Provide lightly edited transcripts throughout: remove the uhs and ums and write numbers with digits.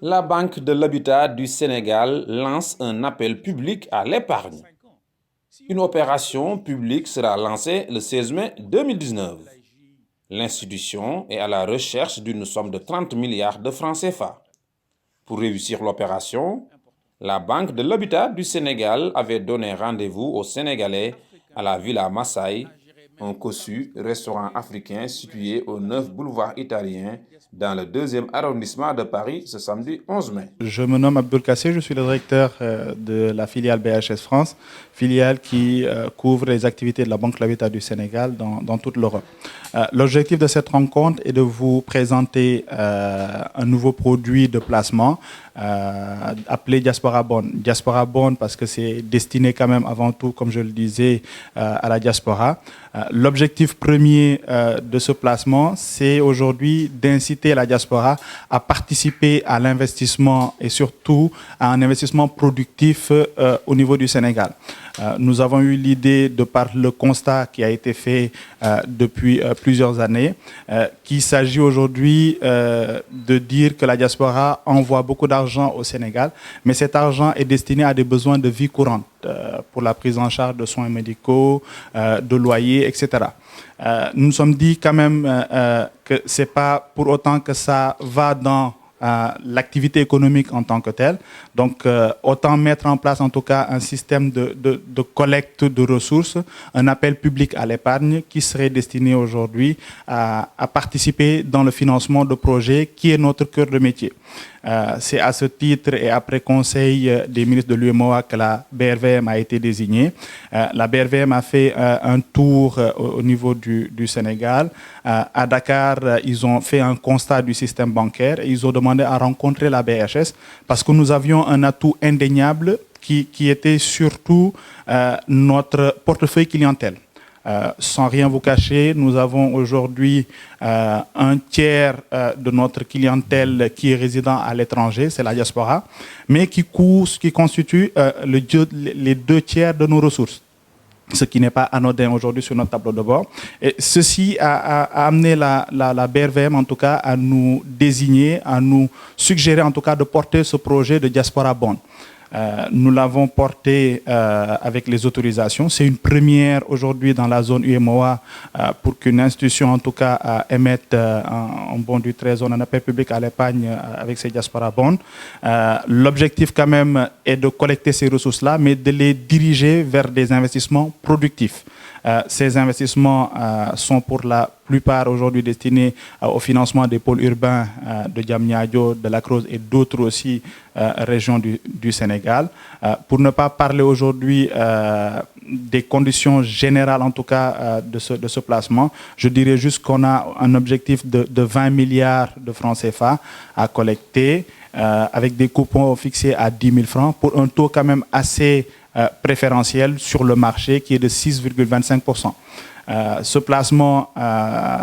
La Banque de l'Habitat du Sénégal lance un appel public à l'épargne. Une opération publique sera lancée le 16 mai 2019. L'institution est à la recherche d'une somme de 30 milliards de francs CFA. Pour réussir l'opération, la Banque de l'Habitat du Sénégal avait donné rendez-vous aux Sénégalais à la Villa Massaï, un cossu restaurant africain situé au 9 boulevard Italien, dans le 2e arrondissement de Paris, ce samedi 11 mai. Je me nomme Abdul Kassé, je suis le directeur de la filiale BHS France, filiale qui couvre les activités de la Banque de l'Habitat du Sénégal dans toute l'Europe. L'objectif de cette rencontre est de vous présenter un nouveau produit de placement appelé Diaspora Bond. Diaspora Bond parce que c'est destiné quand même avant tout, comme je le disais, à la diaspora. L'objectif premier de ce placement, c'est aujourd'hui d'inciter la diaspora à participer à l'investissement et surtout à un investissement productif au niveau du Sénégal. Nous avons eu l'idée, de par le constat qui a été fait depuis plusieurs années, qu'il s'agit aujourd'hui de dire que la diaspora envoie beaucoup d'argent au Sénégal, mais cet argent est destiné à des besoins de vie courante, pour la prise en charge de soins médicaux, de loyers, etc. Nous nous sommes dit quand même que ce n'est pas pour autant que ça va dans l'activité économique en tant que telle. Donc, autant mettre en place en tout cas un système de collecte de ressources, un appel public à l'épargne qui serait destiné aujourd'hui à participer dans le financement de projets qui est notre cœur de métier. C'est à ce titre et après conseil des ministres de l'UEMOA que la BRVM a été désignée. La BRVM a fait un tour au niveau du Sénégal. À Dakar, ils ont fait un constat du système bancaire et ils ont demandé à rencontrer la BHS parce que nous avions un atout indéniable qui était surtout notre portefeuille clientèle. Sans rien vous cacher, nous avons aujourd'hui un tiers de notre clientèle qui est résident à l'étranger, c'est la diaspora, mais qui constitue les 2 tiers de nos ressources, ce qui n'est pas anodin aujourd'hui sur notre tableau de bord. Et ceci a amené la BRVM en tout cas à nous désigner, à nous suggérer en tout cas de porter ce projet de Diaspora Bond. Nous l'avons porté avec les autorisations. C'est une première aujourd'hui dans la zone UEMOA pour qu'une institution en tout cas émette un bon du Trésor, un appel public à l'épargne avec ces diaspora bonds. L'objectif quand même est de collecter ces ressources-là, mais de les diriger vers des investissements productifs. Ces investissements sont pour la plupart aujourd'hui destinés au financement des pôles urbains de Diamniadio, de la Creuse et d'autres aussi régions du Sénégal. Pour ne pas parler aujourd'hui des conditions générales en tout cas de ce placement, je dirais juste qu'on a un objectif de 20 milliards de francs CFA à collecter avec des coupons fixés à 10 000 francs pour un taux quand même assez préférentiel sur le marché qui est de 6,25%. Ce placement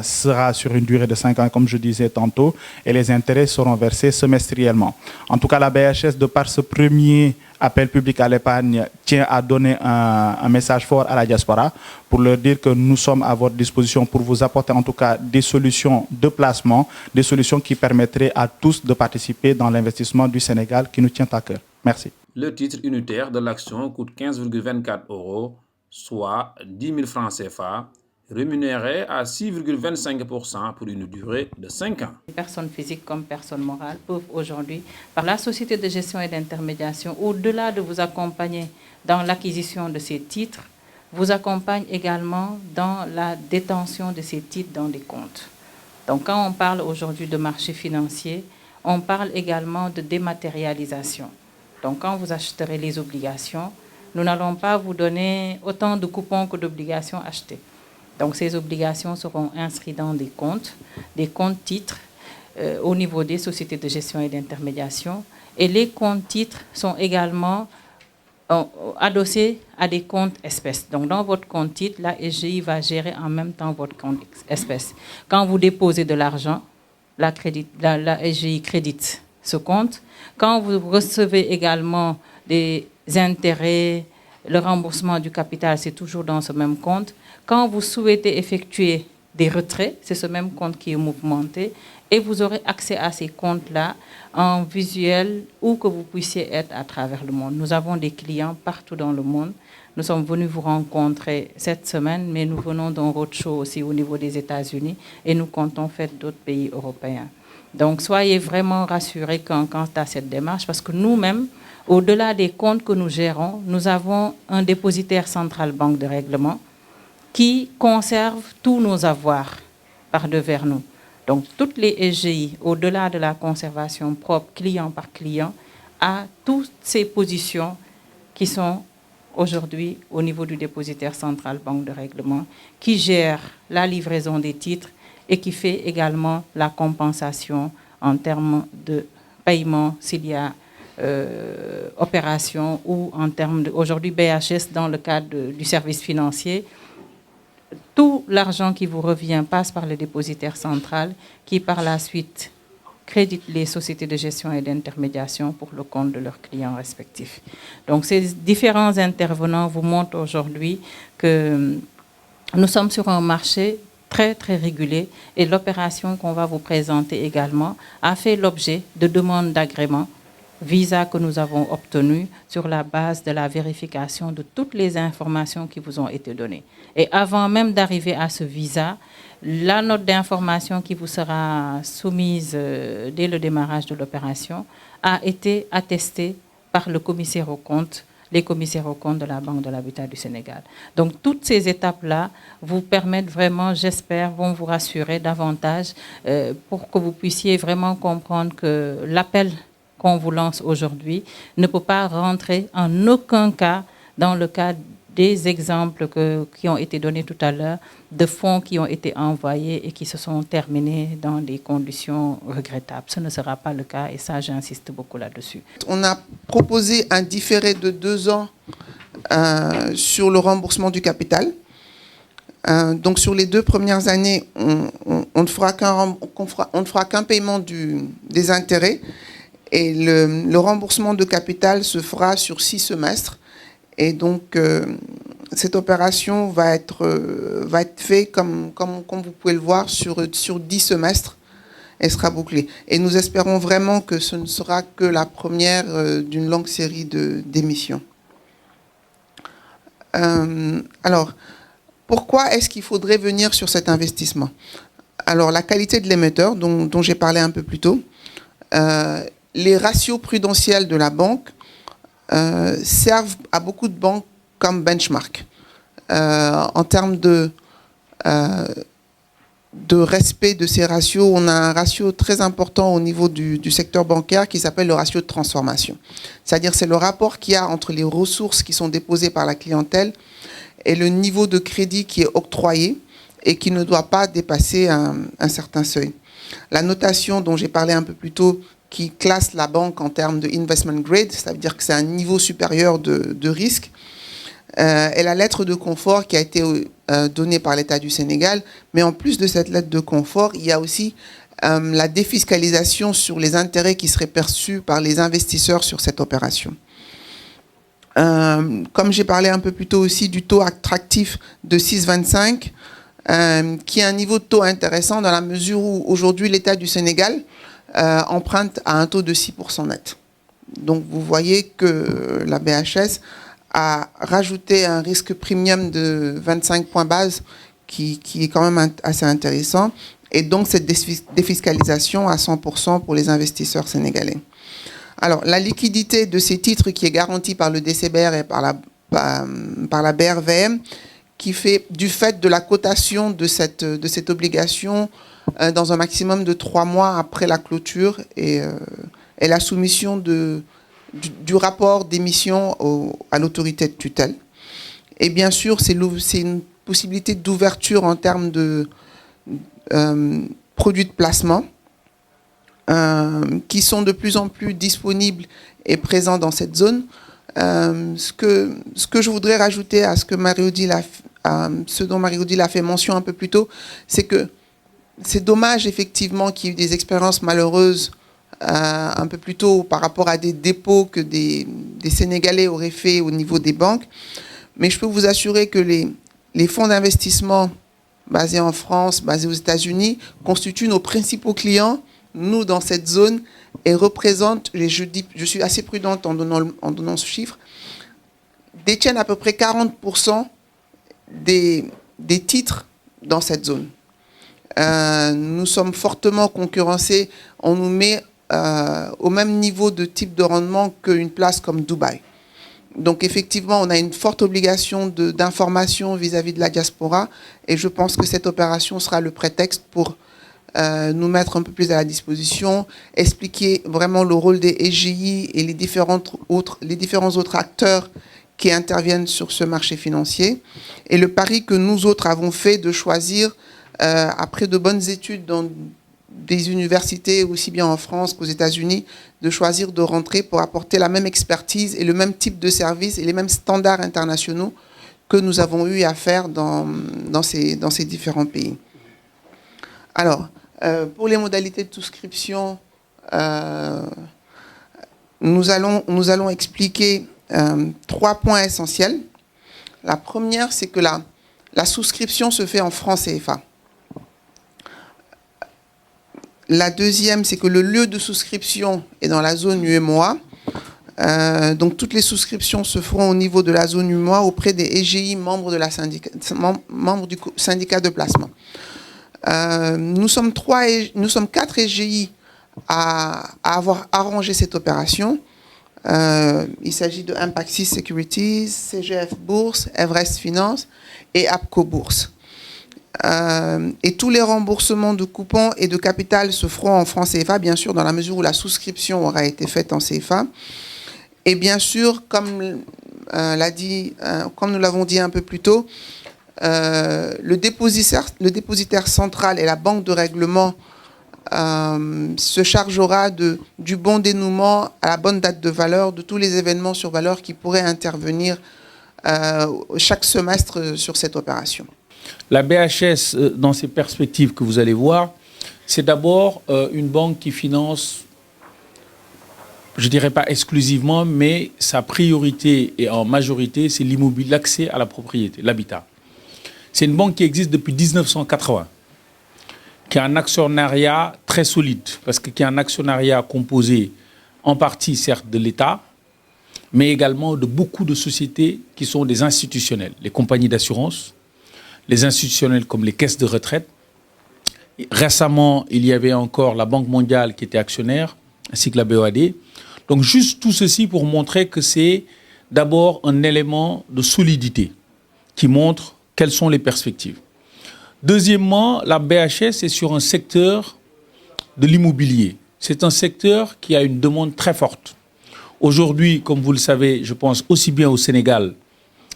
sera sur une durée de 5 ans, comme je disais tantôt, et les intérêts seront versés semestriellement. En tout cas, la BHS, de par ce premier appel public à l'épargne, tient à donner un message fort à la diaspora pour leur dire que nous sommes à votre disposition pour vous apporter en tout cas des solutions de placement, des solutions qui permettraient à tous de participer dans l'investissement du Sénégal qui nous tient à cœur. Merci. Le titre unitaire de l'action coûte 15,24 €, soit 10 000 francs CFA, rémunéré à 6,25% pour une durée de 5 ans. Les personnes physiques comme personnes morales peuvent aujourd'hui, par la société de gestion et d'intermédiation, au-delà de vous accompagner dans l'acquisition de ces titres, vous accompagne également dans la détention de ces titres dans des comptes. Donc quand on parle aujourd'hui de marché financier, on parle également de dématérialisation. Donc quand vous acheterez les obligations, nous n'allons pas vous donner autant de coupons que d'obligations achetées. Donc ces obligations seront inscrites dans des comptes titres au niveau des sociétés de gestion et d'intermédiation. Et les comptes titres sont également adossés à des comptes espèces. Donc dans votre compte titre, la SGI va gérer en même temps votre compte espèces. Quand vous déposez de l'argent, la SGI crédite ce compte. Quand vous recevez également des intérêts, le remboursement du capital, c'est toujours dans ce même compte. Quand vous souhaitez effectuer des retraits, c'est ce même compte qui est mouvementé, et vous aurez accès à ces comptes-là en visuel où que vous puissiez être à travers le monde. Nous avons des clients partout dans le monde. Nous sommes venus vous rencontrer cette semaine, mais nous venons d'un roadshow aussi au niveau des États-Unis et nous comptons faire d'autres pays européens. Donc, soyez vraiment rassurés quant à cette démarche parce que nous-mêmes, au-delà des comptes que nous gérons, nous avons un dépositaire central banque de règlement qui conserve tous nos avoirs par devers nous. Donc, toutes les SGI, au-delà de la conservation propre, client par client, a toutes ces positions qui sont aujourd'hui au niveau du dépositaire central banque de règlement, qui gère la livraison des titres et qui fait également la compensation en termes de paiement s'il y a opération ou en termes de, aujourd'hui BHS dans le cadre du service financier. Tout l'argent qui vous revient passe par le dépositaire central qui, par la suite, crédite les sociétés de gestion et d'intermédiation pour le compte de leurs clients respectifs. Donc, ces différents intervenants vous montrent aujourd'hui que nous sommes sur un marché très, très régulé et l'opération qu'on va vous présenter également a fait l'objet de demandes d'agrément visa que nous avons obtenu sur la base de la vérification de toutes les informations qui vous ont été données. Et avant même d'arriver à ce visa, la note d'information qui vous sera soumise dès le démarrage de l'opération a été attestée par le commissaire aux comptes, les commissaires aux comptes de la Banque de l'Habitat du Sénégal. Donc, toutes ces étapes-là vous permettent vraiment, j'espère, vont vous rassurer davantage pour que vous puissiez vraiment comprendre que l'appel qu'on vous lance aujourd'hui ne peut pas rentrer en aucun cas dans le cadre des exemples qui ont été donnés tout à l'heure, de fonds qui ont été envoyés et qui se sont terminés dans des conditions regrettables. Ce ne sera pas le cas et ça, j'insiste beaucoup là-dessus. On a proposé un différé de 2 ans sur le remboursement du capital. Donc sur les 2 premières années, on ne fera qu'un paiement des intérêts et le remboursement de capital se fera sur 6 semestres. Et donc, cette opération va être faite, comme vous pouvez le voir, sur 10 semestres. Elle sera bouclée. Et nous espérons vraiment que ce ne sera que la première d'une longue série d'émissions. Alors, pourquoi est-ce qu'il faudrait venir sur cet investissement? Alors, la qualité de l'émetteur, dont j'ai parlé un peu plus tôt, les ratios prudentiels de la banque, servent à beaucoup de banques comme benchmark. En termes de respect de ces ratios, on a un ratio très important au niveau du secteur bancaire qui s'appelle le ratio de transformation. C'est-à-dire c'est le rapport qu'il y a entre les ressources qui sont déposées par la clientèle et le niveau de crédit qui est octroyé et qui ne doit pas dépasser un certain seuil. La notation dont j'ai parlé un peu plus tôt, qui classe la banque en termes de investment grade, ça veut dire que c'est un niveau supérieur de risque, et la lettre de confort qui a été donnée par l'État du Sénégal. Mais en plus de cette lettre de confort, il y a aussi la défiscalisation sur les intérêts qui seraient perçus par les investisseurs sur cette opération. Comme j'ai parlé un peu plus tôt aussi du taux attractif de 6,25, qui est un niveau de taux intéressant dans la mesure où aujourd'hui l'État du Sénégal emprunte à un taux de 6% net. Donc vous voyez que la BHS a rajouté un risque premium de 25 points base qui est quand même assez intéressant, et donc cette défiscalisation à 100% pour les investisseurs sénégalais. Alors la liquidité de ces titres qui est garantie par le DCBR et par la BRVM, qui fait du fait de la cotation de cette obligation dans un maximum de 3 mois après la clôture et la soumission du rapport d'émission à l'autorité de tutelle. Et bien sûr, c'est une possibilité d'ouverture en termes de produits de placement qui sont de plus en plus disponibles et présents dans cette zone. Ce que je voudrais rajouter à ce dont Marie-Odile a fait mention un peu plus tôt, c'est que c'est dommage effectivement qu'il y ait eu des expériences malheureuses un peu plus tôt par rapport à des dépôts que des Sénégalais auraient fait au niveau des banques. Mais je peux vous assurer que les fonds d'investissement basés en France, basés aux États-Unis, constituent nos principaux clients, nous, dans cette zone, et représentent, je suis assez prudente en donnant ce chiffre, détiennent à peu près 40% des titres dans cette zone. Nous sommes fortement concurrencés. On nous met au même niveau de type de rendement qu'une place comme Dubaï. Donc effectivement, on a une forte obligation d'information vis-à-vis de la diaspora, et je pense que cette opération sera le prétexte pour nous mettre un peu plus à la disposition, expliquer vraiment le rôle des SGI et les différents autres acteurs qui interviennent sur ce marché financier. Et le pari que nous autres avons fait de choisir, après de bonnes études dans des universités, aussi bien en France qu'aux États-Unis, de choisir de rentrer pour apporter la même expertise et le même type de service et les mêmes standards internationaux que nous avons eu à faire dans ces différents pays. Alors, pour les modalités de souscription, nous allons expliquer 3 points essentiels. La première, c'est que la souscription se fait en francs CFA. La deuxième, c'est que le lieu de souscription est dans la zone UEMOA. Donc, toutes les souscriptions se feront au niveau de la zone UEMOA auprès des SGI membres du syndicat de placement. Nous sommes 4 SGI à avoir arrangé cette opération. Il s'agit de Impaxis Securities, CGF Bourse, Everest Finance et APCO Bourse. Et tous les remboursements de coupons et de capital se feront en francs CFA, bien sûr, dans la mesure où la souscription aura été faite en CFA. Et bien sûr, comme nous l'avons dit un peu plus tôt, le dépositaire central et la banque de règlement se chargera du bon dénouement à la bonne date de valeur de tous les événements sur valeur qui pourraient intervenir chaque semestre sur cette opération. La BHS, dans ces perspectives que vous allez voir, c'est d'abord une banque qui finance, je ne dirais pas exclusivement, mais sa priorité et en majorité, c'est l'immobilier, l'accès à la propriété, l'habitat. C'est une banque qui existe depuis 1980, qui a un actionnariat très solide, parce qu'il y a un actionnariat composé en partie, certes, de l'État, mais également de beaucoup de sociétés qui sont des institutionnels, les compagnies d'assurance, les institutionnels comme les caisses de retraite. Récemment, il y avait encore la Banque mondiale qui était actionnaire, ainsi que la BOAD. Donc juste tout ceci pour montrer que c'est d'abord un élément de solidité qui montre quelles sont les perspectives. Deuxièmement, la BHS est sur un secteur de l'immobilier. C'est un secteur qui a une demande très forte. Aujourd'hui, comme vous le savez, je pense aussi bien au Sénégal,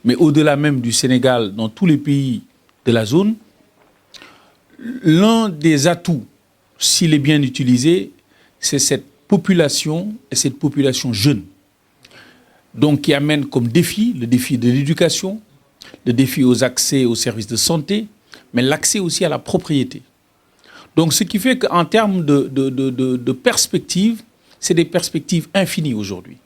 mais au-delà même du Sénégal, dans tous les pays de la zone, l'un des atouts, s'il est bien utilisé, c'est cette population, et cette population jeune. Donc qui amène comme défi, le défi de l'éducation, le défi aux accès aux services de santé, mais l'accès aussi à la propriété. Donc ce qui fait qu'en termes de perspectives, c'est des perspectives infinies aujourd'hui.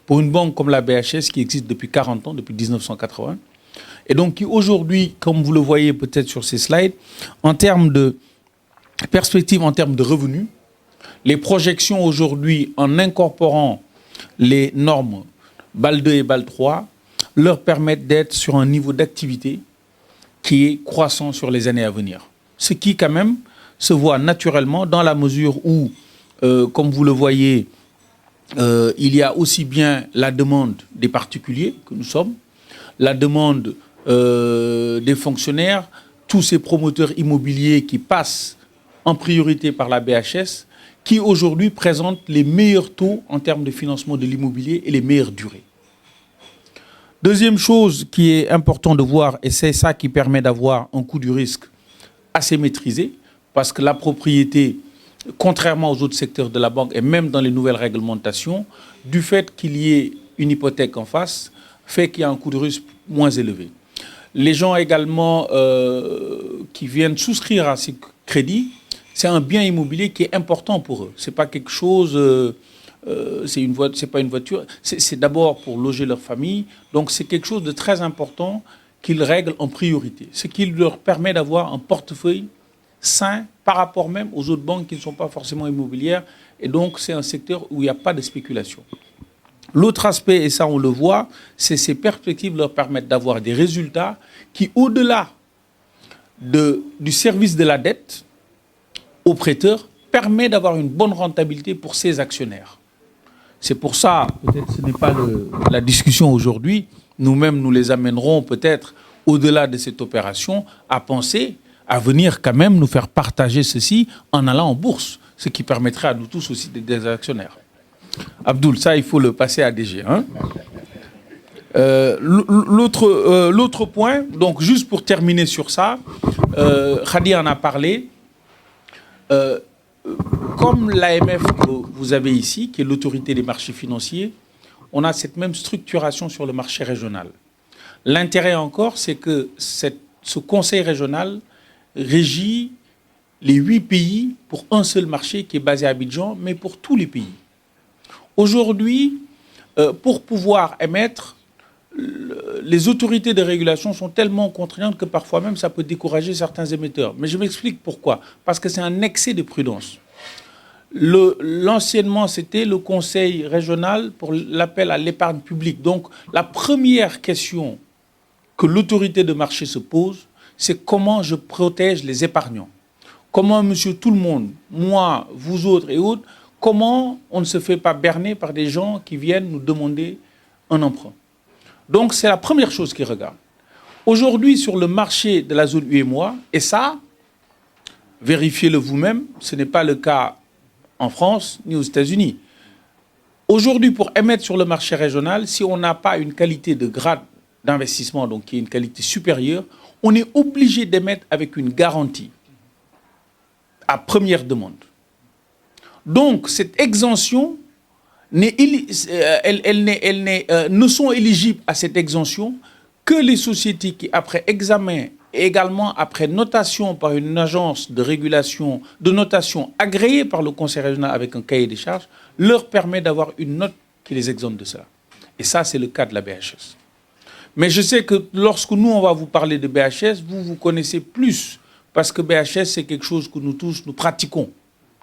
Pour une banque comme la BHS qui existe depuis 40 ans, depuis 1980, et donc qui aujourd'hui, comme vous le voyez peut-être sur ces slides, en termes de perspectives, en termes de revenus, les projections aujourd'hui en incorporant les normes BAL 2 et BAL 3 leur permettent d'être sur un niveau d'activité qui est croissant sur les années à venir. Ce qui quand même se voit naturellement dans la mesure où, comme vous le voyez, il y a aussi bien la demande des particuliers que nous sommes, la demande des fonctionnaires, tous ces promoteurs immobiliers qui passent en priorité par la BHS, qui aujourd'hui présentent les meilleurs taux en termes de financement de l'immobilier et les meilleures durées. Deuxième chose qui est important de voir, et c'est ça qui permet d'avoir un coût du risque assez maîtrisé, parce que la propriété, contrairement aux autres secteurs de la banque et même dans les nouvelles réglementations, du fait qu'il y ait une hypothèque en face, fait qu'il y a un coût de risque moins élevé. Les gens également qui viennent souscrire à ces crédits, c'est un bien immobilier qui est important pour eux. C'est pas quelque chose, c'est pas une voiture. C'est d'abord pour loger leur famille. Donc c'est quelque chose de très important qu'ils règlent en priorité, ce qui leur permet d'avoir un portefeuille sain par rapport même aux autres banques qui ne sont pas forcément immobilières. Et donc, c'est un secteur où il n'y a pas de spéculation. L'autre aspect, et ça on le voit, c'est ces perspectives leur permettent d'avoir des résultats qui, au-delà du service de la dette aux prêteurs, permet d'avoir une bonne rentabilité pour ses actionnaires. C'est pour ça, peut-être ce n'est pas la discussion aujourd'hui, nous-mêmes nous les amènerons peut-être au-delà de cette opération à penser à venir quand même nous faire partager ceci en allant en bourse, ce qui permettrait à nous tous aussi d'être des actionnaires. Abdoul, ça il faut le passer à DG. Hein. L'autre point, donc juste pour terminer sur ça, Khady en a parlé, comme l'AMF que vous avez ici, qui est l'autorité des marchés financiers, on a cette même structuration sur le marché régional. L'intérêt encore, c'est que ce conseil régional régit les 8 pays pour un seul marché qui est basé à Abidjan, mais pour tous les pays. Aujourd'hui, pour pouvoir émettre, les autorités de régulation sont tellement contraignantes que parfois même ça peut décourager certains émetteurs. Mais je m'explique pourquoi. Parce que c'est un excès de prudence. L'anciennement, c'était le conseil régional pour l'appel à l'épargne publique. Donc, la première question que l'autorité de marché se pose, c'est comment je protège les épargnants. Comment, monsieur tout le monde, moi, vous autres et autres, comment on ne se fait pas berner par des gens qui viennent nous demander un emprunt. Donc, c'est la première chose qu'ils regardent. Aujourd'hui, sur le marché de la zone UEMOA, et ça, vérifiez-le vous-même, ce n'est pas le cas en France ni aux États-Unis. Aujourd'hui, pour émettre sur le marché régional, si on n'a pas une qualité de grade d'investissement, donc qui est une qualité supérieure, on est obligé d'émettre avec une garantie à première demande. Donc, cette exemption, ne sont éligibles à cette exemption que les sociétés qui, après examen et également après notation par une agence de régulation, de notation agréée par le conseil régional avec un cahier des charges, leur permet d'avoir une note qui les exempte de cela. Et ça, c'est le cas de la BHS. Mais je sais que lorsque nous, on va vous parler de BHS, vous connaissez plus, parce que BHS, c'est quelque chose que nous tous, nous pratiquons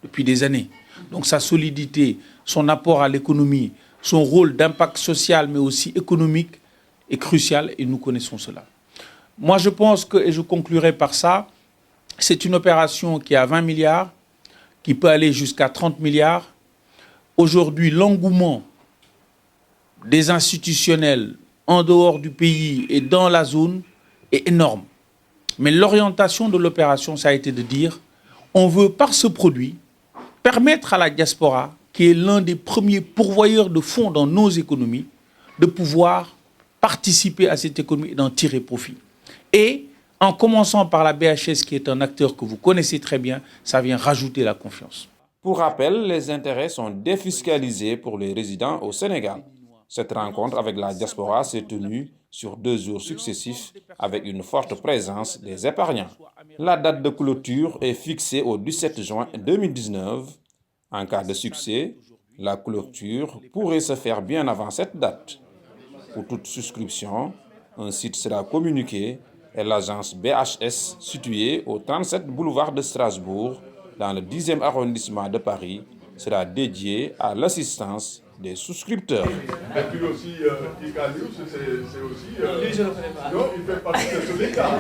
depuis des années. Donc sa solidité, son apport à l'économie, son rôle d'impact social, mais aussi économique, est crucial et nous connaissons cela. Moi, je pense que, et je conclurai par ça, c'est une opération qui a 20 milliards, qui peut aller jusqu'à 30 milliards. Aujourd'hui, l'engouement des institutionnels en dehors du pays et dans la zone est énorme. Mais l'orientation de l'opération, ça a été de dire, on veut par ce produit permettre à la diaspora, qui est l'un des premiers pourvoyeurs de fonds dans nos économies, de pouvoir participer à cette économie et d'en tirer profit. Et en commençant par la BHS, qui est un acteur que vous connaissez très bien, ça vient rajouter la confiance. Pour rappel, les intérêts sont défiscalisés pour les résidents au Sénégal. Cette rencontre avec la diaspora s'est tenue sur 2 jours successifs avec une forte présence des épargnants. La date de clôture est fixée au 17 juin 2019. En cas de succès, la clôture pourrait se faire bien avant cette date. Pour toute souscription, un site sera communiqué et l'agence BHS, située au 37 boulevard de Strasbourg, dans le 10e arrondissement de Paris, sera dédiée à l'assistance des souscripteurs. Et puis aussi, Tigalius, c'est aussi... Lui, je ne le connais pas. Non, il fait partie de ce cas.